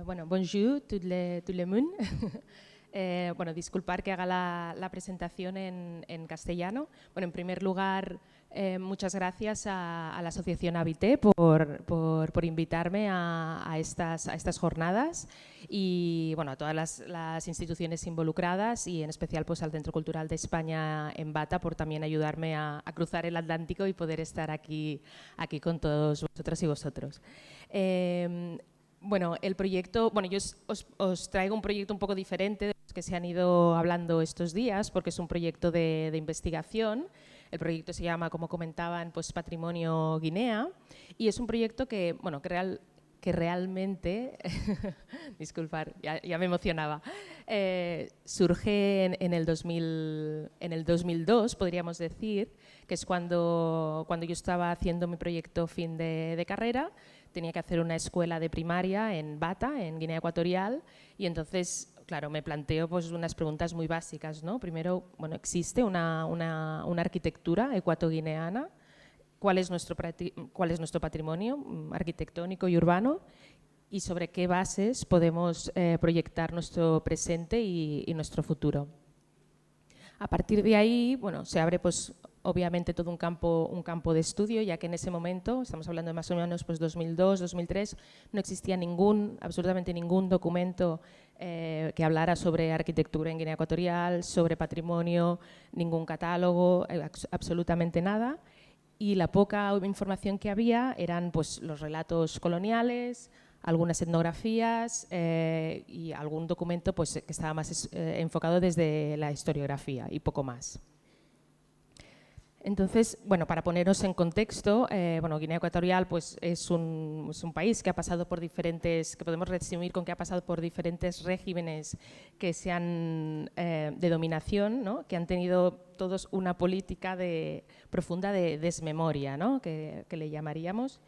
Bueno, bonjour tout le monde. Bueno, disculpar que haga la presentación en castellano. Bueno, en primer lugar, muchas gracias a la Asociación Habité por invitarme a estas jornadas y bueno, a todas las instituciones involucradas y en especial pues, al Centro Cultural de España en Bata por también ayudarme a cruzar el Atlántico y poder estar aquí con todos vosotras y vosotros. Bueno, el proyecto, bueno, yo os traigo un proyecto un poco diferente de los que se han ido hablando estos días, porque es un proyecto de investigación. El proyecto se llama, como comentaban, pues Patrimonio Guinea, y es un proyecto que, bueno, que realmente, disculpar, ya me emocionaba, surge en el 2002, podríamos decir, que es cuando yo estaba haciendo mi proyecto fin de carrera. Tenía que hacer una escuela de primaria en Bata, en Guinea Ecuatorial, y entonces, claro, me planteo pues, unas preguntas muy básicas, ¿no? Primero, bueno, ¿existe una arquitectura ecuatoguineana? ¿Cuál es nuestro patrimonio arquitectónico y urbano? ¿Y sobre qué bases podemos proyectar nuestro presente y nuestro futuro? A partir de ahí, bueno, se abre pues, obviamente todo un campo de estudio, ya que en ese momento, estamos hablando de más o menos pues 2002, 2003, no existía absolutamente ningún documento que hablara sobre arquitectura en Guinea Ecuatorial, sobre patrimonio, ningún catálogo, absolutamente nada. Y la poca información que había eran pues, los relatos coloniales, algunas etnografías y algún documento pues, que estaba más enfocado desde la historiografía y poco más. Entonces, bueno, para ponernos en contexto, bueno, Guinea Ecuatorial pues, es un país que ha pasado por que podemos resumir con que ha pasado por diferentes regímenes que de dominación, ¿no? Que han tenido todos una política profunda de desmemoria, ¿no? que le llamaríamos.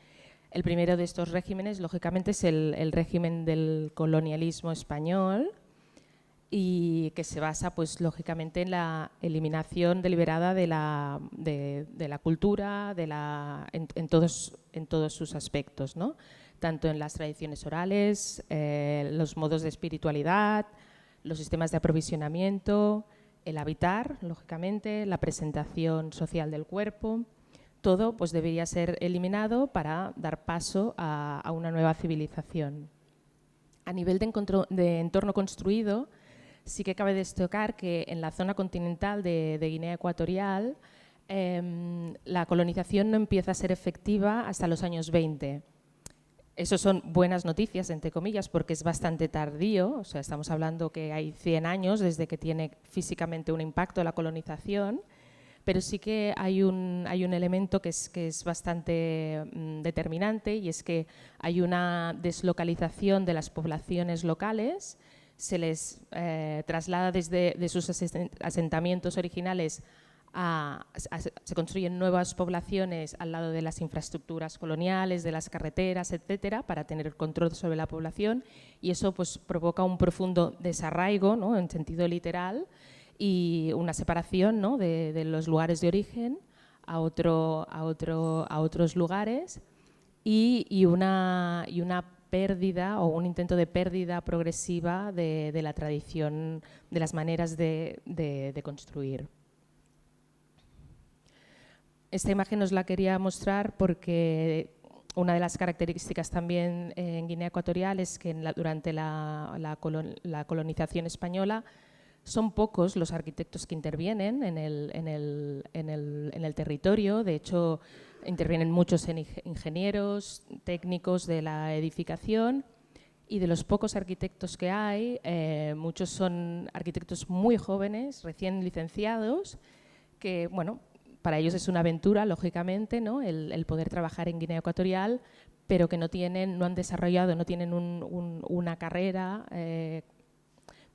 El primero de estos regímenes, lógicamente, es el régimen del colonialismo español, y que se basa, pues, lógicamente, en la eliminación deliberada de la cultura en todos sus aspectos, ¿no? Tanto en las tradiciones orales, los modos de espiritualidad, los sistemas de aprovisionamiento, el habitar, lógicamente, la presentación social del cuerpo. Todo pues, debería ser eliminado para dar paso a una nueva civilización. A nivel de entorno construido, sí que cabe destacar que en la zona continental de Guinea Ecuatorial la colonización no empieza a ser efectiva hasta los años 20. Eso son buenas noticias, entre comillas, porque es bastante tardío, o sea, estamos hablando que hay 100 años desde que tiene físicamente un impacto la colonización, pero sí que hay un elemento que es bastante determinante, y es que hay una deslocalización de las poblaciones locales. Se les traslada de sus asentamientos originales se construyen nuevas poblaciones al lado de las infraestructuras coloniales, de las carreteras, etcétera, para tener control sobre la población, y eso pues, provoca un profundo desarraigo, ¿no? En sentido literal, y una separación, ¿no? de los lugares de origen a otros lugares, y una pérdida o un intento de pérdida progresiva de la tradición, de las maneras de construir. Esta imagen os la quería mostrar porque una de las características también en Guinea Ecuatorial es que durante la colonización española son pocos los arquitectos que intervienen en el territorio. De hecho, intervienen muchos ingenieros, técnicos de la edificación, y de los pocos arquitectos que hay, muchos son arquitectos muy jóvenes, recién licenciados, que, bueno, para ellos es una aventura, lógicamente, ¿no? el poder trabajar en Guinea Ecuatorial, pero que no han desarrollado, no tienen una carrera,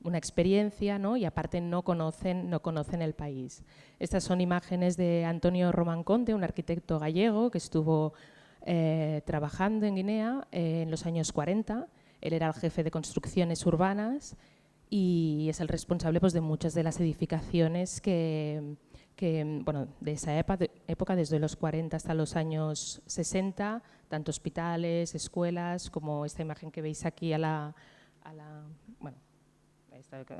una experiencia, ¿no? Y aparte no conocen el país. Estas son imágenes de Antonio Román Conde, un arquitecto gallego que estuvo trabajando en Guinea en los años 40. Él era el jefe de construcciones urbanas y es el responsable pues, de muchas de las edificaciones que que, bueno, de esa época, desde los 40 hasta los años 60, tanto hospitales, escuelas, como esta imagen que veis aquí bueno,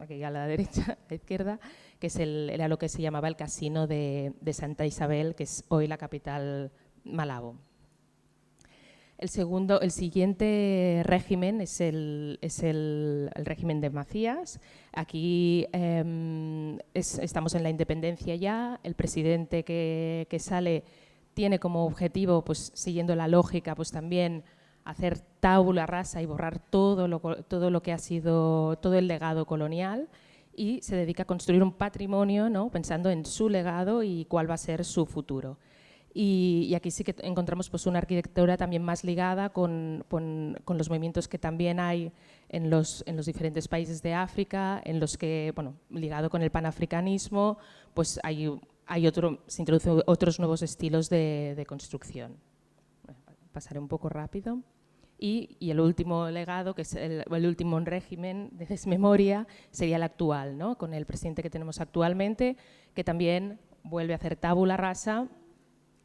aquí a la derecha, a la izquierda, que era lo que se llamaba el casino de Santa Isabel, que es hoy la capital Malabo. El siguiente régimen es el régimen de Macías. Aquí estamos en la independencia ya. El presidente que sale tiene como objetivo, pues siguiendo la lógica, pues también hacer tabula rasa y borrar todo lo que ha sido, todo el legado colonial, y se dedica a construir un patrimonio, ¿no?, pensando en su legado y cuál va a ser su futuro. Y aquí sí que encontramos pues una arquitectura también más ligada con los movimientos que también hay en los diferentes países de África, en los que, bueno, ligado con el panafricanismo, pues se introducen otros nuevos estilos de construcción. Pasaré un poco rápido. Y el último legado, que es el último régimen de desmemoria, sería el actual, ¿no?, con el presidente que tenemos actualmente, que también vuelve a hacer tabula rasa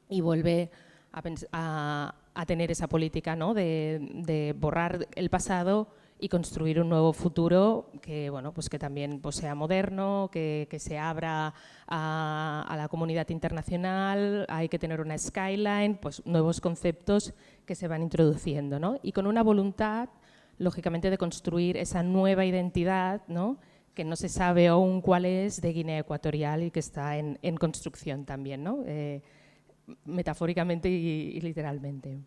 y vuelve a tener esa política, ¿no?, de borrar el pasado y construir un nuevo futuro que, bueno, pues que también pues sea moderno, que se abra a la comunidad internacional. Hay que tener una skyline, pues nuevos conceptos que se van introduciendo, ¿no?, y con una voluntad, lógicamente, de construir esa nueva identidad, ¿no?, que no se sabe aún cuál es, de Guinea Ecuatorial, y que está en construcción también, ¿no?, metafóricamente y literalmente.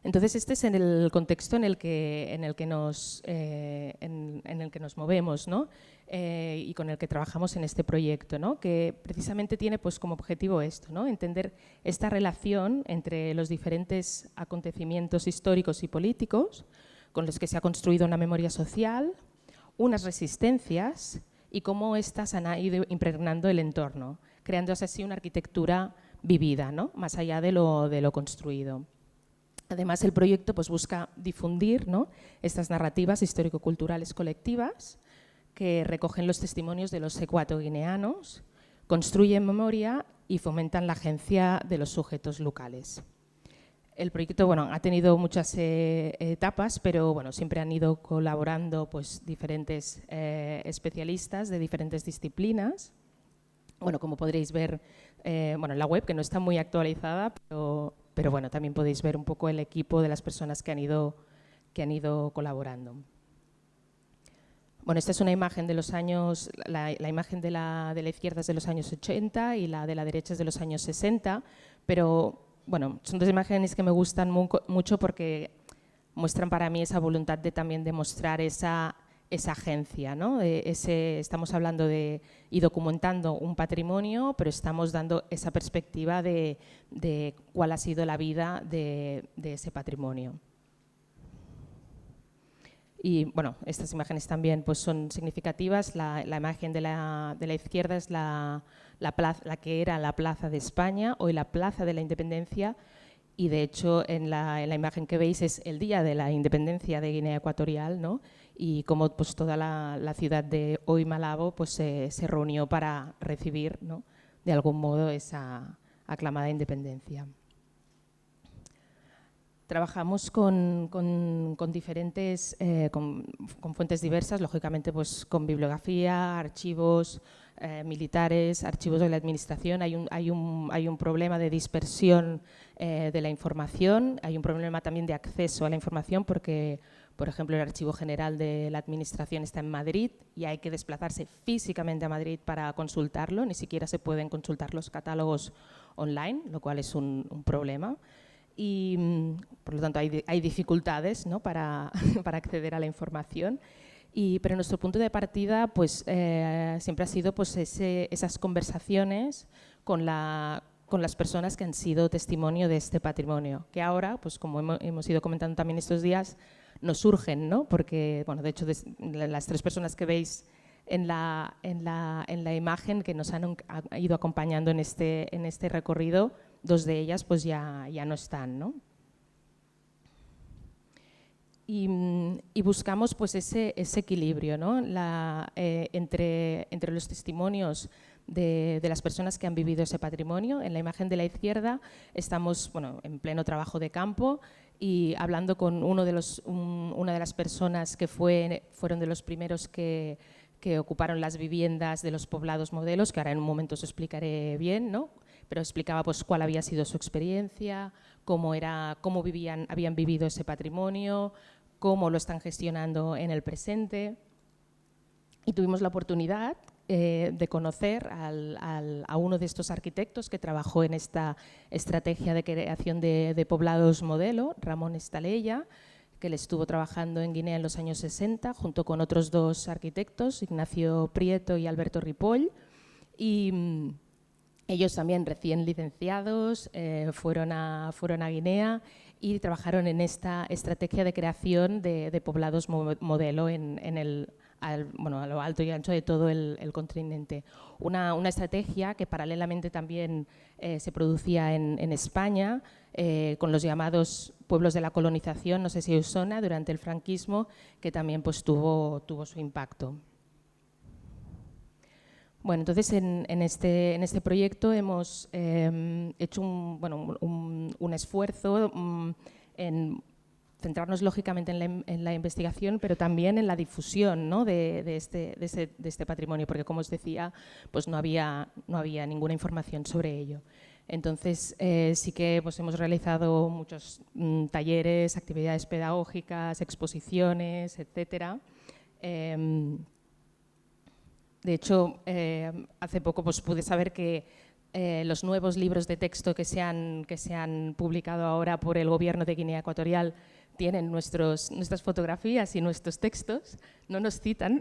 Entonces, este es en el contexto en el que nos movemos, ¿no?, y con el que trabajamos en este proyecto, ¿no?, que precisamente tiene pues como objetivo esto, ¿no?, entender esta relación entre los diferentes acontecimientos históricos y políticos con los que se ha construido una memoria social, unas resistencias y cómo éstas han ido impregnando el entorno, creándose así una arquitectura vivida, ¿no?, más allá de lo construido. Además, el proyecto pues busca difundir, ¿no?, estas narrativas histórico-culturales colectivas que recogen los testimonios de los ecuatoguineanos, construyen memoria y fomentan la agencia de los sujetos locales. El proyecto, bueno, ha tenido muchas etapas, pero bueno, siempre han ido colaborando pues diferentes especialistas de diferentes disciplinas. Bueno, como podréis ver, bueno, en la web, que no está muy actualizada, pero bueno, también podéis ver un poco el equipo de las personas que han ido colaborando. Bueno, esta es una imagen de los años, la imagen de la izquierda es de los años 80 y la de la derecha es de los años 60, pero bueno, son dos imágenes que me gustan mucho porque muestran para mí esa voluntad de también demostrar esa agencia, ¿no? Estamos hablando y documentando un patrimonio, pero estamos dando esa perspectiva de cuál ha sido la vida de ese patrimonio. Y bueno, estas imágenes también pues, son significativas. La imagen de la izquierda es la que era la Plaza de España, hoy la Plaza de la Independencia, y de hecho en la imagen que veis es el día de la independencia de Guinea Ecuatorial, ¿no? Y como pues, toda la ciudad de hoy Malabo pues, se reunió para recibir, ¿no?, de algún modo esa aclamada independencia. Trabajamos con diferentes, con fuentes diversas, lógicamente pues, con bibliografía, archivos militares, archivos de la administración. Hay un problema de dispersión de la información, hay un problema también de acceso a la información porque, por ejemplo, el Archivo General de la Administración está en Madrid y hay que desplazarse físicamente a Madrid para consultarlo, ni siquiera se pueden consultar los catálogos online, lo cual es un problema. Y por lo tanto hay dificultades, ¿no?, para acceder a la información. Pero nuestro punto de partida pues, siempre ha sido pues, esas conversaciones con las personas que han sido testimonio de este patrimonio, que ahora, pues, como hemos ido comentando también estos días, nos surgen, ¿no?, porque bueno, de hecho las tres personas que veis en la imagen que nos han ido acompañando en este recorrido, dos de ellas pues ya no están, ¿no? y buscamos pues ese equilibrio, ¿no? Entre los testimonios de las personas que han vivido ese patrimonio. En la imagen de la izquierda estamos en pleno trabajo de campo y hablando con una de las personas que fueron de los primeros que ocuparon las viviendas de los poblados modelos, que ahora en un momento os explicaré bien, ¿no? Pero explicaba pues cuál había sido su experiencia, cómo habían vivido ese patrimonio, cómo lo están gestionando en el presente. Y tuvimos la oportunidad de conocer a uno de estos arquitectos que trabajó en esta estrategia de creación de poblados modelo, Ramón Estalella, que él estuvo trabajando en Guinea en los años 60, junto con otros dos arquitectos, Ignacio Prieto y Alberto Ripoll. Y ellos también recién licenciados fueron a Guinea y trabajaron en esta estrategia de creación de poblados modelo a lo alto y ancho de todo el continente. Una estrategia que paralelamente también se producía en España con los llamados pueblos de la colonización, no sé si os suena, durante el franquismo, que también pues, tuvo su impacto. Bueno, entonces en este proyecto hemos hecho un esfuerzo en centrarnos lógicamente en la investigación, pero también en la difusión, ¿no? de este patrimonio, porque como os decía, pues no había ninguna información sobre ello. Entonces sí que pues, hemos realizado muchos talleres, actividades pedagógicas, exposiciones, etcétera. De hecho, hace poco pues, pude saber que los nuevos libros de texto que se han publicado ahora por el gobierno de Guinea Ecuatorial tienen nuestras fotografías y nuestros textos. No nos citan,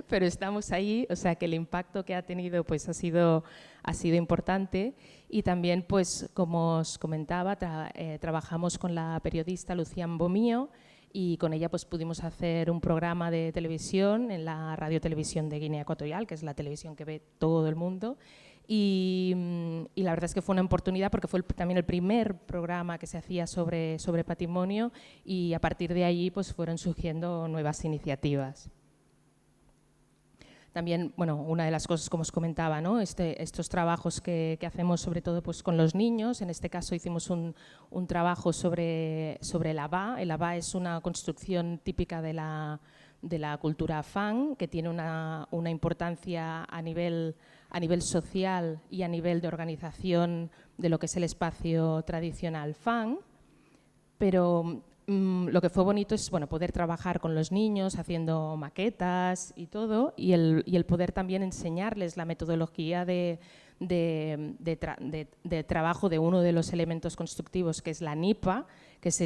pero estamos ahí, o sea que el impacto que ha tenido pues, ha sido importante. Y también, pues, como os comentaba, trabajamos con la periodista Lucian Bomío, y con ella pues, pudimos hacer un programa de televisión en la radiotelevisión de Guinea Ecuatorial, que es la televisión que ve todo el mundo. Y la verdad es que fue una oportunidad porque fue también el primer programa que se hacía sobre patrimonio, y a partir de ahí pues, fueron surgiendo nuevas iniciativas. También, una de las cosas, como os comentaba, ¿no? Estos trabajos que hacemos sobre todo pues, con los niños. En este caso hicimos un trabajo sobre el abá. El abá es una construcción típica de la cultura Fang, que tiene una importancia a nivel social y a nivel de organización de lo que es el espacio tradicional Fang. Pero lo que fue bonito es poder trabajar con los niños haciendo maquetas y todo, y el poder también enseñarles la metodología de trabajo de uno de los elementos constructivos, que es la nipa, que es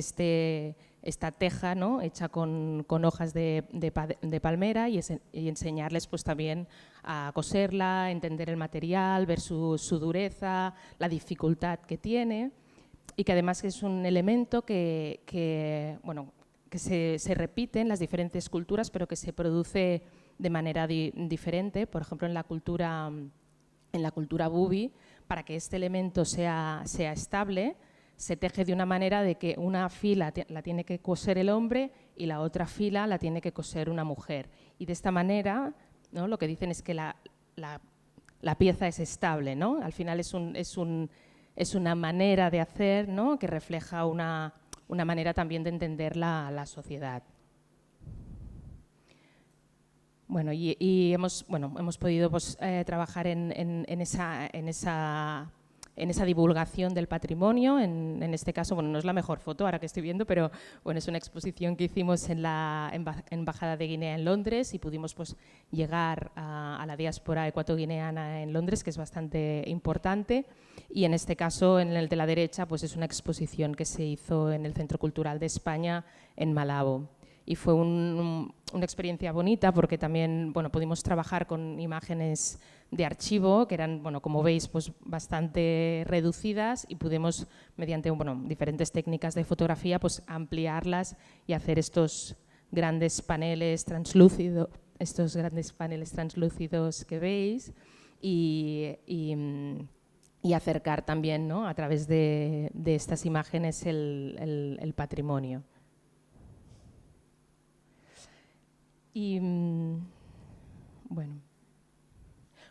esta teja, ¿no? Hecha con hojas de palmera, y enseñarles pues, también a coserla, entender el material, ver su dureza, la dificultad que tiene. Y que además es un elemento que se repite en las diferentes culturas, pero que se produce de manera diferente. Por ejemplo, en la cultura bubi, para que este elemento sea estable, se teje de una manera de que una fila la tiene que coser el hombre y la otra fila la tiene que coser una mujer. Y de esta manera, ¿no? Lo que dicen es que la pieza es estable, ¿no? Al final es una manera de hacer, ¿no? Que refleja una manera también de entender la sociedad. Bueno, y hemos podido pues, trabajar en esa divulgación del patrimonio. En este caso, no es la mejor foto ahora que estoy viendo, pero es una exposición que hicimos en la Embajada de Guinea en Londres, y pudimos pues, llegar a la diáspora ecuatoguineana en Londres, que es bastante importante. Y en este caso, en el de la derecha, pues es una exposición que se hizo en el Centro Cultural de España en Malabo. Y fue una experiencia bonita porque también pudimos trabajar con imágenes de archivo que eran, como veis, pues bastante reducidas, y pudimos, mediante diferentes técnicas de fotografía, pues ampliarlas y hacer estos grandes paneles translúcidos que veis, y acercar también, ¿no? A través de estas imágenes el patrimonio. Y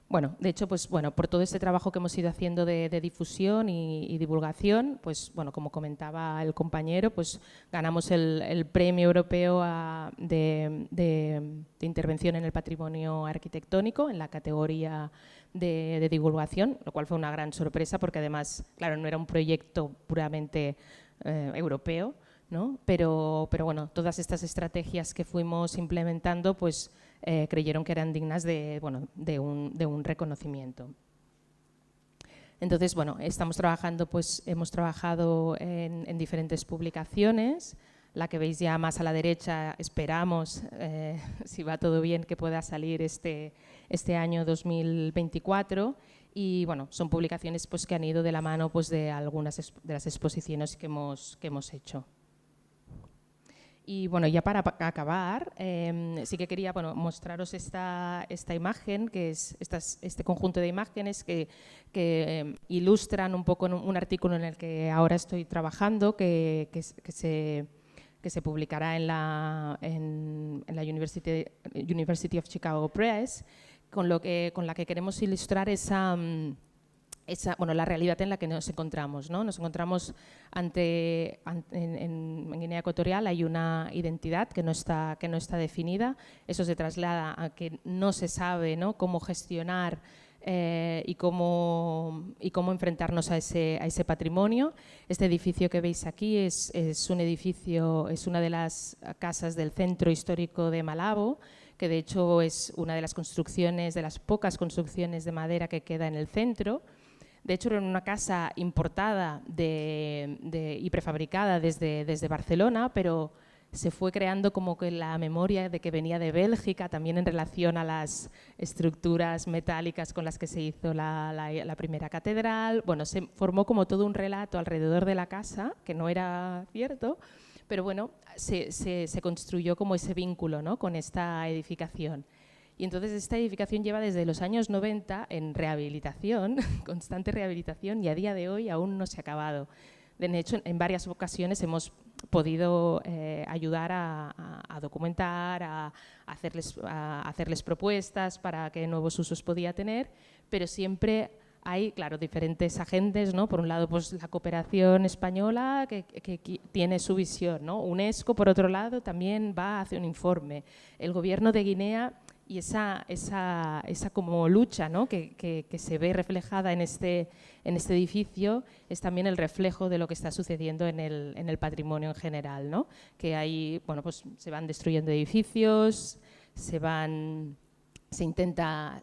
bueno, de hecho, pues bueno, por todo este trabajo que hemos ido haciendo de difusión y divulgación, pues bueno, como comentaba el compañero, pues ganamos el Premio Europeo de Intervención en el Patrimonio Arquitectónico en la categoría de divulgación, lo cual fue una gran sorpresa porque además, claro, no era un proyecto puramente europeo, ¿no? Pero bueno, todas estas estrategias que fuimos implementando, pues creyeron que eran dignas de un reconocimiento. Entonces, bueno, hemos trabajado en diferentes publicaciones. La que veis ya más a la derecha, esperamos, si va todo bien, que pueda salir este año 2024. Y bueno, son publicaciones pues, que han ido de la mano pues, de algunas de las exposiciones que hemos hecho. Y bueno, ya para acabar, sí que quería mostraros esta imagen, que es este conjunto de imágenes que ilustran un poco un artículo en el que ahora estoy trabajando, que se publicará en la University of Chicago Press, con la que queremos ilustrar la realidad en la que nos encontramos, ¿no? Nos encontramos en Guinea Ecuatorial hay una identidad que no está definida. Eso se traslada a que no se sabe, ¿no?, cómo gestionar y cómo enfrentarnos a ese patrimonio. Este edificio que veis aquí es un edificio, es una de las casas del centro histórico de Malabo, que de hecho es una de las construcciones, de las pocas construcciones de madera que queda en el centro. De hecho, era una casa importada y prefabricada desde Barcelona, pero se fue creando como que la memoria de que venía de Bélgica, también en relación a las estructuras metálicas con las que se hizo la primera catedral. Bueno, se formó como todo un relato alrededor de la casa, que no era cierto, pero bueno, se construyó como ese vínculo, ¿no?, con esta edificación. Y entonces esta edificación lleva desde los años 90 en rehabilitación, constante rehabilitación, y a día de hoy aún no se ha acabado. De hecho, en varias ocasiones hemos podido ayudar a documentar, a hacerles propuestas para qué nuevos usos podía tener, pero siempre hay, claro, diferentes agentes, ¿no? Por un lado, pues la cooperación española que tiene su visión, ¿no? UNESCO, por otro lado, también va a hacer un informe. El gobierno de Guinea y esa como lucha, ¿no?, que se ve reflejada en este edificio es también el reflejo de lo que está sucediendo en el patrimonio en general, ¿no? Que hay, bueno, pues se van destruyendo edificios, se intenta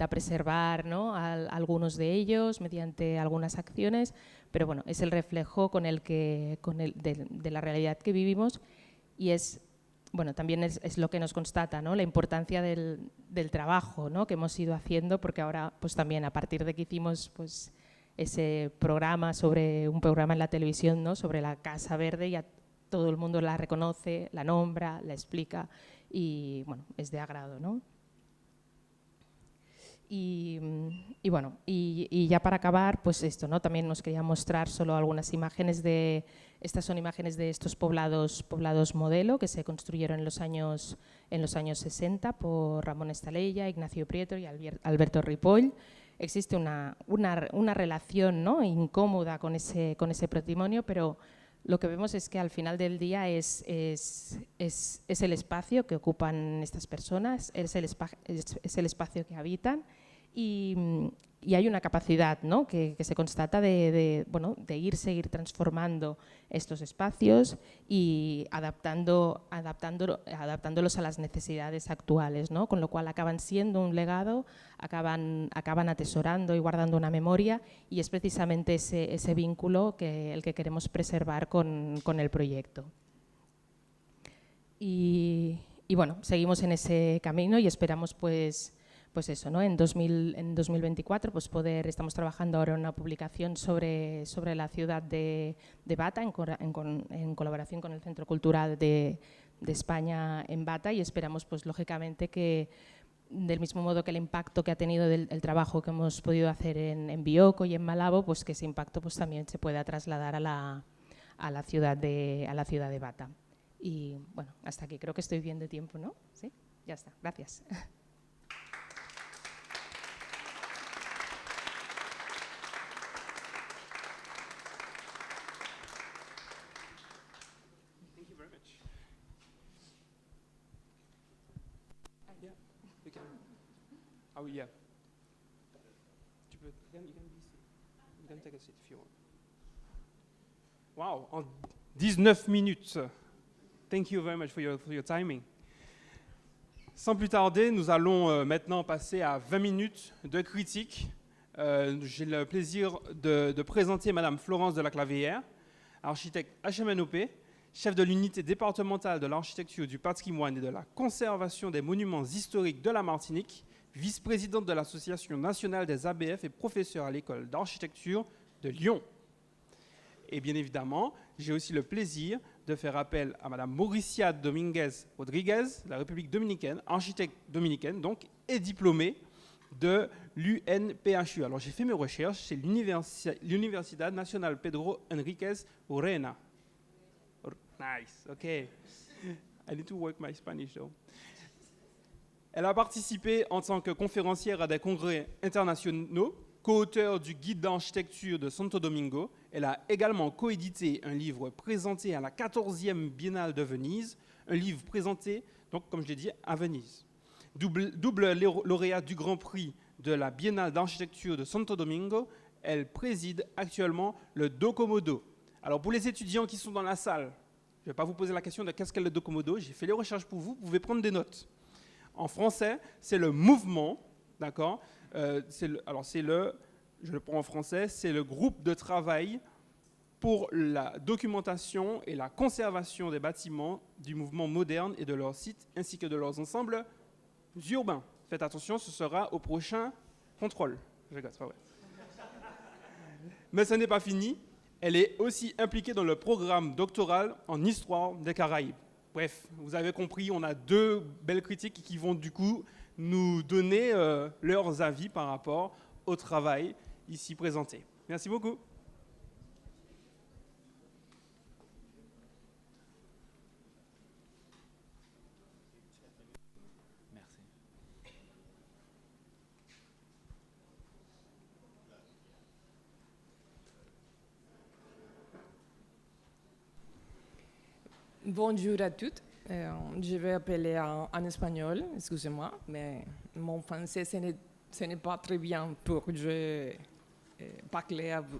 preservar, ¿no?, algunos de ellos mediante algunas acciones, pero bueno, es el reflejo de la realidad que vivimos y es, bueno, también es lo que nos constata, ¿no?, la importancia del trabajo, ¿no?, que hemos ido haciendo, porque ahora pues también a partir de que hicimos pues ese programa un programa en la televisión, ¿no?, sobre la Casa Verde, ya todo el mundo la reconoce, la nombra, la explica y bueno, es de agrado, ¿no? Y bueno, y ya para acabar, pues esto, ¿no? También nos quería mostrar solo algunas imágenes estas son imágenes de estos poblados modelo que se construyeron en los años 60 por Ramón Estalella, Ignacio Prieto y Alberto Ripoll. Existe una relación, ¿no?, incómoda con ese patrimonio, pero lo que vemos es que al final del día es el espacio que ocupan estas personas, es el espacio que habitan y hay una capacidad, ¿no?, que se constata de seguir transformando estos espacios y adaptándolos a las necesidades actuales, ¿no?, con lo cual acaban siendo un legado, acaban atesorando y guardando una memoria y es precisamente ese vínculo el que queremos preservar con el proyecto. Y bueno, seguimos en ese camino y esperamos pues eso, ¿no?, en 2024 pues estamos trabajando ahora en una publicación sobre la ciudad de Bata en colaboración con el Centro Cultural de España en Bata y esperamos pues lógicamente que del mismo modo que el impacto que ha tenido el trabajo que hemos podido hacer en Bioko y en Malabo, pues que ese impacto pues también se pueda trasladar a la ciudad de Bata. Y bueno, hasta aquí creo que estoy bien de tiempo, ¿no? ¿Sí? Ya está, gracias. Thank you very much. Yeah, you can. Oh yeah. Tu peux. You can take a seat if you want. Wow, en 19 minutes. Thank you very much for your timing. Sans plus tarder, nous allons maintenant passer à 20 minutes de critique. J'ai le plaisir de présenter Madame Florence de la Claveillère, architecte HMNOP, chef de l'unité départementale de l'architecture, du patrimoine et de la conservation des monuments historiques de la Martinique, vice-présidente de l'Association nationale des ABF et professeure à l'école d'architecture de Lyon. Et bien évidemment, j'ai aussi le plaisir de faire appel à Madame Mauricia Dominguez Rodriguez, de la République dominicaine, architecte dominicaine donc, et diplômée de l'UNPHU. Alors j'ai fait mes recherches, c'est l'Universidad Nacional Pedro Enriquez Urena. Nice, ok. I need to work my Spanish though. Elle a participé en tant que conférencière à des congrès internationaux, co-auteur du guide d'architecture de Santo Domingo. Elle a également coédité un livre présenté à la 14e Biennale de Venise, un livre présenté, donc, comme je l'ai dit, à Venise. Double lauréate du Grand Prix de la Biennale d'architecture de Santo Domingo, elle préside actuellement le Docomodo. Alors pour les étudiants qui sont dans la salle, je ne vais pas vous poser la question de qu'est-ce qu'est le Docomodo, j'ai fait les recherches pour vous, vous pouvez prendre des notes. En français, c'est le mouvement, d'accord ? Je le prends en français, c'est le groupe de travail pour la documentation et la conservation des bâtiments du mouvement moderne et de leurs sites, ainsi que de leurs ensembles urbains. Faites attention, ce sera au prochain contrôle. Je rigole, c'est pas vrai. Mais ce n'est pas fini. Elle est aussi impliquée dans le programme doctoral en histoire des Caraïbes. Bref, vous avez compris, on a deux belles critiques qui vont du coup nous donner leurs avis par rapport au travail ici présenté. Merci beaucoup. Merci. Bonjour à toutes. Je vais appeler en espagnol, excusez-moi, mais mon français ce n'est pas très bien pour que je parle a vous.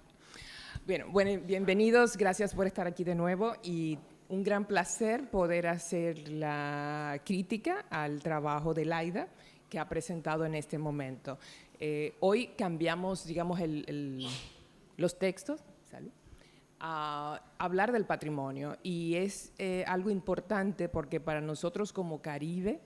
Bueno, bienvenidos, gracias por estar aquí de nuevo y un gran placer poder hacer la crítica al trabajo de Laida que ha presentado en este momento. Hoy cambiamos, digamos, los textos. Salud. A hablar del patrimonio y es algo importante porque para nosotros como Caribe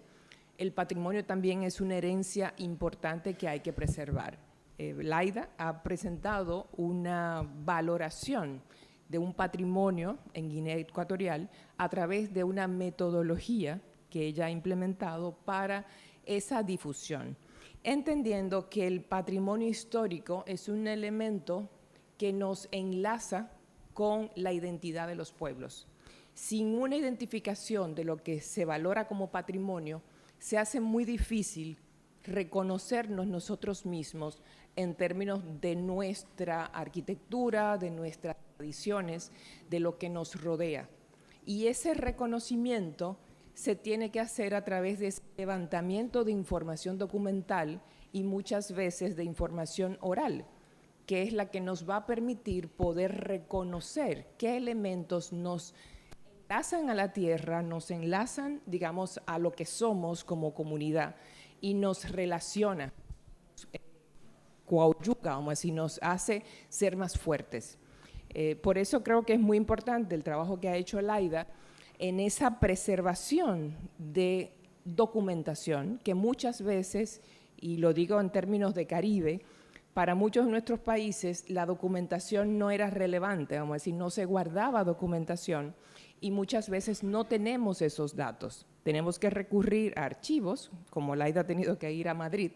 el patrimonio también es una herencia importante que hay que preservar. Laida ha presentado una valoración de un patrimonio en Guinea Ecuatorial a través de una metodología que ella ha implementado para esa difusión, entendiendo que el patrimonio histórico es un elemento que nos enlaza con la identidad de los pueblos. Sin una identificación de lo que se valora como patrimonio, se hace muy difícil reconocernos nosotros mismos en términos de nuestra arquitectura, de nuestras tradiciones, de lo que nos rodea. Y ese reconocimiento se tiene que hacer a través de ese levantamiento de información documental y muchas veces de información oral, que es la que nos va a permitir poder reconocer qué elementos nos enlazan a la tierra, nos enlazan, digamos, a lo que somos como comunidad y nos relaciona, coadyuga, como así, nos hace ser más fuertes. Por eso creo que es muy importante el trabajo que ha hecho Laida en esa preservación de documentación, que muchas veces, y lo digo en términos de Caribe, para muchos de nuestros países la documentación no era relevante, vamos a decir, no se guardaba documentación y muchas veces no tenemos esos datos. Tenemos que recurrir a archivos, como Laida ha tenido que ir a Madrid.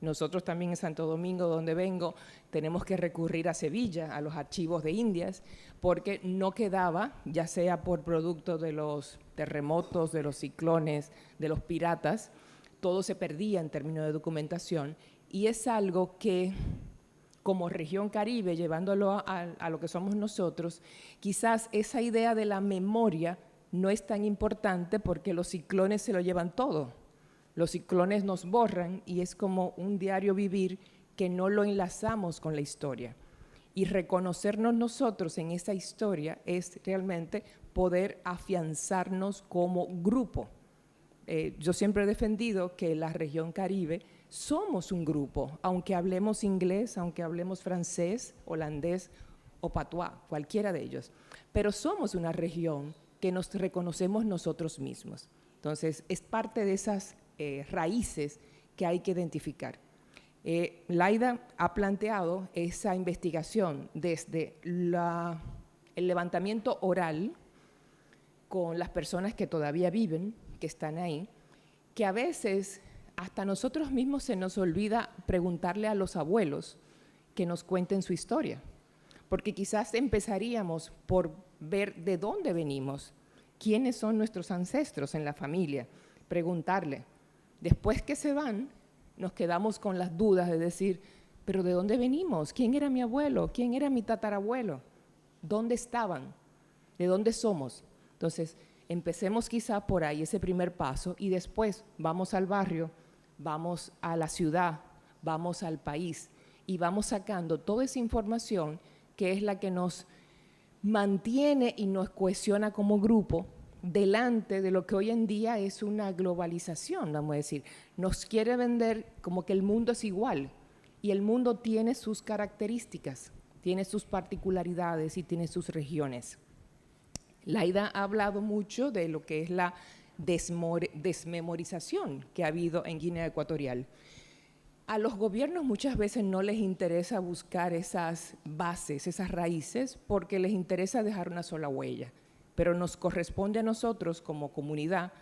Nosotros también en Santo Domingo, donde vengo, tenemos que recurrir a Sevilla, a los archivos de Indias, porque no quedaba, ya sea por producto de los terremotos, de los ciclones, de los piratas, todo se perdía en términos de documentación, y es algo que, como región Caribe, llevándolo a lo que somos nosotros, quizás esa idea de la memoria no es tan importante porque los ciclones se lo llevan todo. Los ciclones nos borran y es como un diario vivir que no lo enlazamos con la historia. Y reconocernos nosotros en esa historia es realmente poder afianzarnos como grupo. Yo siempre he defendido que la región Caribe somos un grupo, aunque hablemos inglés, aunque hablemos francés, holandés o patuá, cualquiera de ellos. Pero somos una región que nos reconocemos nosotros mismos. Entonces, es parte de esas raíces que hay que identificar. Laida ha planteado esa investigación desde el levantamiento oral con las personas que todavía viven, que están ahí, que a veces hasta nosotros mismos se nos olvida preguntarle a los abuelos que nos cuenten su historia, porque quizás empezaríamos por ver de dónde venimos, quiénes son nuestros ancestros en la familia, preguntarle. Después que se van, nos quedamos con las dudas de decir, pero ¿de dónde venimos? ¿Quién era mi abuelo? ¿Quién era mi tatarabuelo? ¿Dónde estaban? ¿De dónde somos? Entonces, empecemos quizá por ahí, ese primer paso, y después vamos al barrio, vamos a la ciudad, vamos al país, y vamos sacando toda esa información que es la que nos mantiene y nos cohesiona como grupo delante de lo que hoy en día es una globalización, vamos a decir. Nos quiere vender como que el mundo es igual, y el mundo tiene sus características, tiene sus particularidades y tiene sus regiones. Laida ha hablado mucho de lo que es la desmemorización que ha habido en Guinea Ecuatorial. A los gobiernos muchas veces no les interesa buscar esas bases, esas raíces, porque les interesa dejar una sola huella, pero nos corresponde a nosotros como comunidad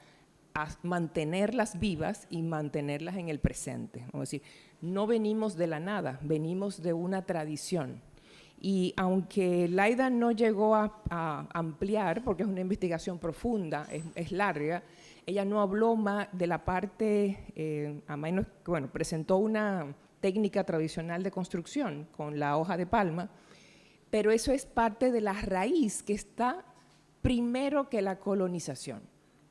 a mantenerlas vivas y mantenerlas en el presente. Es decir, no venimos de la nada, venimos de una tradición. Y aunque Laida no llegó a ampliar, porque es una investigación profunda, es larga, ella no habló más de la parte, a menos que, bueno, presentó una técnica tradicional de construcción con la hoja de palma, pero eso es parte de la raíz que está primero que la colonización.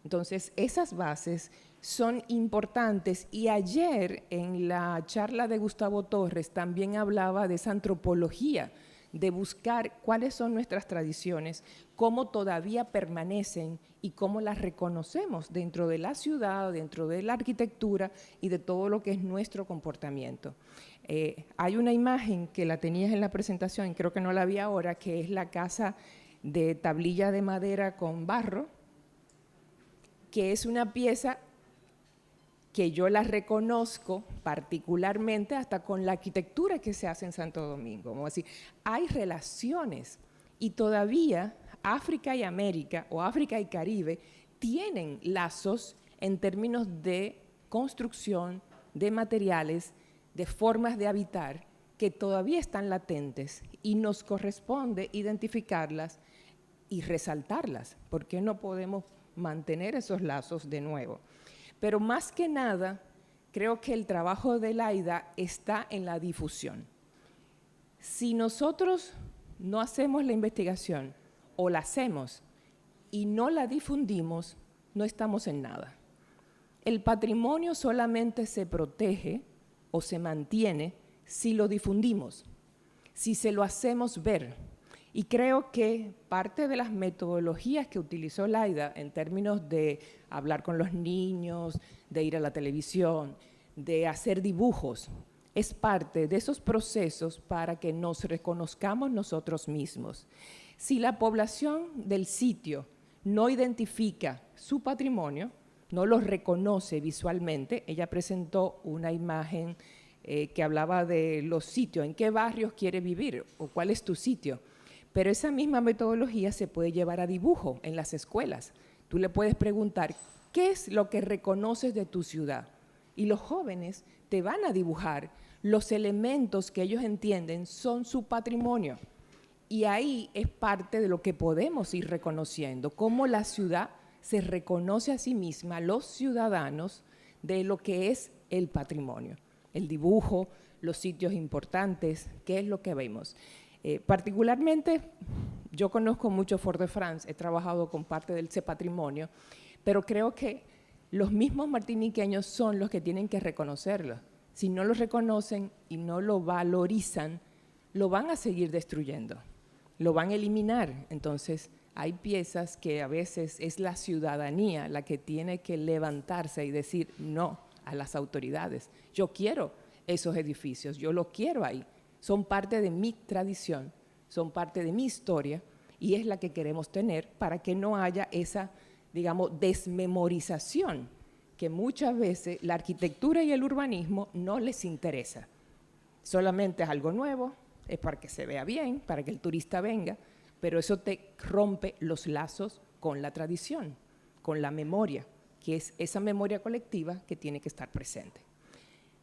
Entonces, esas bases son importantes, y ayer en la charla de Gustavo Torres también hablaba de esa antropología, de buscar cuáles son nuestras tradiciones, cómo todavía permanecen y cómo las reconocemos dentro de la ciudad, dentro de la arquitectura y de todo lo que es nuestro comportamiento. Hay una imagen que la tenías en la presentación, creo que no la vi ahora, que es la casa de tablilla de madera con barro, que es una pieza que yo la reconozco particularmente hasta con la arquitectura que se hace en Santo Domingo. Como decir, hay relaciones, y todavía África y América, o África y Caribe, tienen lazos en términos de construcción, de materiales, de formas de habitar, que todavía están latentes, y nos corresponde identificarlas y resaltarlas, porque no podemos mantener esos lazos de nuevo. Pero más que nada, creo que el trabajo de Laida está en la difusión. Si nosotros no hacemos la investigación, o la hacemos y no la difundimos, no estamos en nada. El patrimonio solamente se protege o se mantiene si lo difundimos, si se lo hacemos ver. Y creo que parte de las metodologías que utilizó Laida en términos de hablar con los niños, de ir a la televisión, de hacer dibujos, es parte de esos procesos para que nos reconozcamos nosotros mismos. Si la población del sitio no identifica su patrimonio, no lo reconoce visualmente, ella presentó una imagen que hablaba de los sitios, en qué barrios quiere vivir o cuál es tu sitio. Pero esa misma metodología se puede llevar a dibujo en las escuelas. Tú le puedes preguntar, ¿qué es lo que reconoces de tu ciudad? Y los jóvenes te van a dibujar los elementos que ellos entienden son su patrimonio. Y ahí es parte de lo que podemos ir reconociendo, cómo la ciudad se reconoce a sí misma, los ciudadanos, de lo que es el patrimonio, el dibujo, los sitios importantes, qué es lo que vemos. Particularmente, yo conozco mucho Fort-de-France, he trabajado con parte de ese patrimonio, pero creo que los mismos martiniqueños son los que tienen que reconocerlo. Si no lo reconocen y no lo valorizan, lo van a seguir destruyendo, lo van a eliminar. Entonces, hay piezas que a veces es la ciudadanía la que tiene que levantarse y decir no a las autoridades. Yo quiero esos edificios, yo los quiero ahí. Son parte de mi tradición, son parte de mi historia y es la que queremos tener para que no haya esa, digamos, desmemorización que muchas veces la arquitectura y el urbanismo no les interesa. Solamente es algo nuevo, es para que se vea bien, para que el turista venga, pero eso te rompe los lazos con la tradición, con la memoria, que es esa memoria colectiva que tiene que estar presente.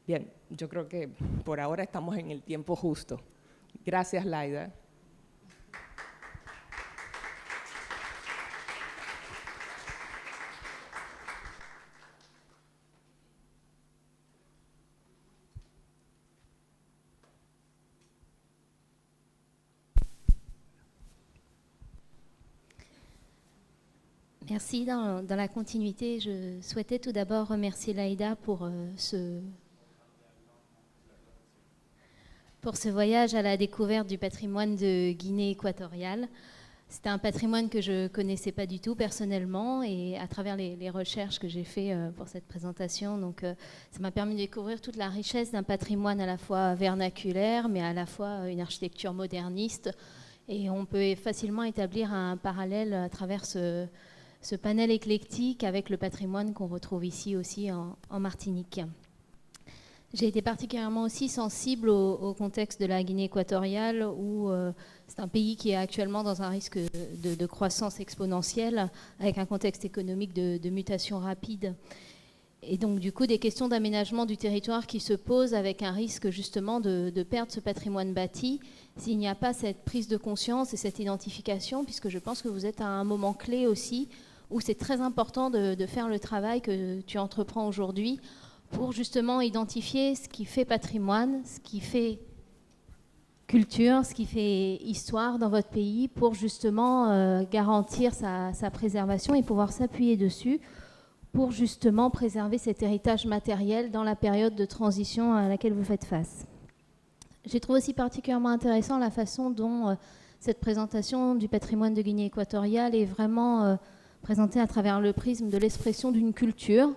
Bien, yo creo que por ahora estamos en el tiempo justo. Gracias, Laida. Merci. Dans la continuité, je souhaitais tout d'abord remercier Laïda pour ce voyage à la découverte du patrimoine de Guinée équatoriale. C'était un patrimoine que je ne connaissais pas du tout personnellement et à travers les recherches que j'ai faites pour cette présentation, donc, ça m'a permis de découvrir toute la richesse d'un patrimoine à la fois vernaculaire mais à la fois une architecture moderniste. Et on peut facilement établir un parallèle à travers ce panel éclectique avec le patrimoine qu'on retrouve ici aussi en Martinique. J'ai été particulièrement aussi sensible au contexte de la Guinée équatoriale où c'est un pays qui est actuellement dans un risque de croissance exponentielle avec un contexte économique de mutation rapide. Et donc du coup des questions d'aménagement du territoire qui se posent avec un risque justement de perdre ce patrimoine bâti s'il n'y a pas cette prise de conscience et cette identification, puisque je pense que vous êtes à un moment clé aussi où c'est très important de faire le travail que tu entreprends aujourd'hui pour justement identifier ce qui fait patrimoine, ce qui fait culture, ce qui fait histoire dans votre pays, pour justement garantir sa préservation et pouvoir s'appuyer dessus pour justement préserver cet héritage matériel dans la période de transition à laquelle vous faites face. J'ai trouvé aussi particulièrement intéressant la façon dont cette présentation du patrimoine de Guinée équatoriale est vraiment présentée à travers le prisme de l'expression d'une culture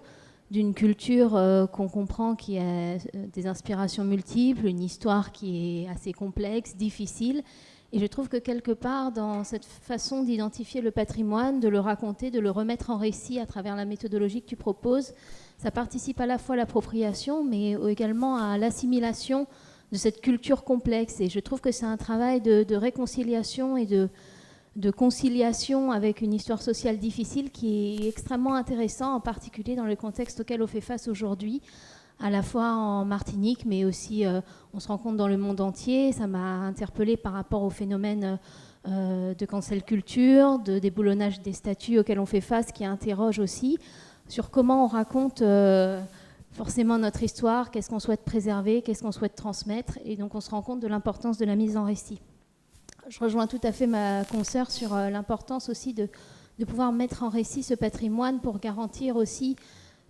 qu'on comprend qui a des inspirations multiples, une histoire qui est assez complexe, difficile. Et je trouve que quelque part, dans cette façon d'identifier le patrimoine, de le raconter, de le remettre en récit à travers la méthodologie que tu proposes, ça participe à la fois à l'appropriation, mais également à l'assimilation de cette culture complexe. Et je trouve que c'est un travail de réconciliation et de conciliation avec une histoire sociale difficile qui est extrêmement intéressant, en particulier dans le contexte auquel on fait face aujourd'hui, à la fois en Martinique, mais aussi on se rencontre dans le monde entier. Ça m'a interpellée par rapport au phénomène de cancel culture, de déboulonnage des statuts auxquels on fait face, qui interroge aussi sur comment on raconte forcément notre histoire, qu'est-ce qu'on souhaite préserver, qu'est-ce qu'on souhaite transmettre. Et donc on se rend compte de l'importance de la mise en récit. Je rejoins tout à fait ma consoeur sur l'importance aussi de pouvoir mettre en récit ce patrimoine pour garantir aussi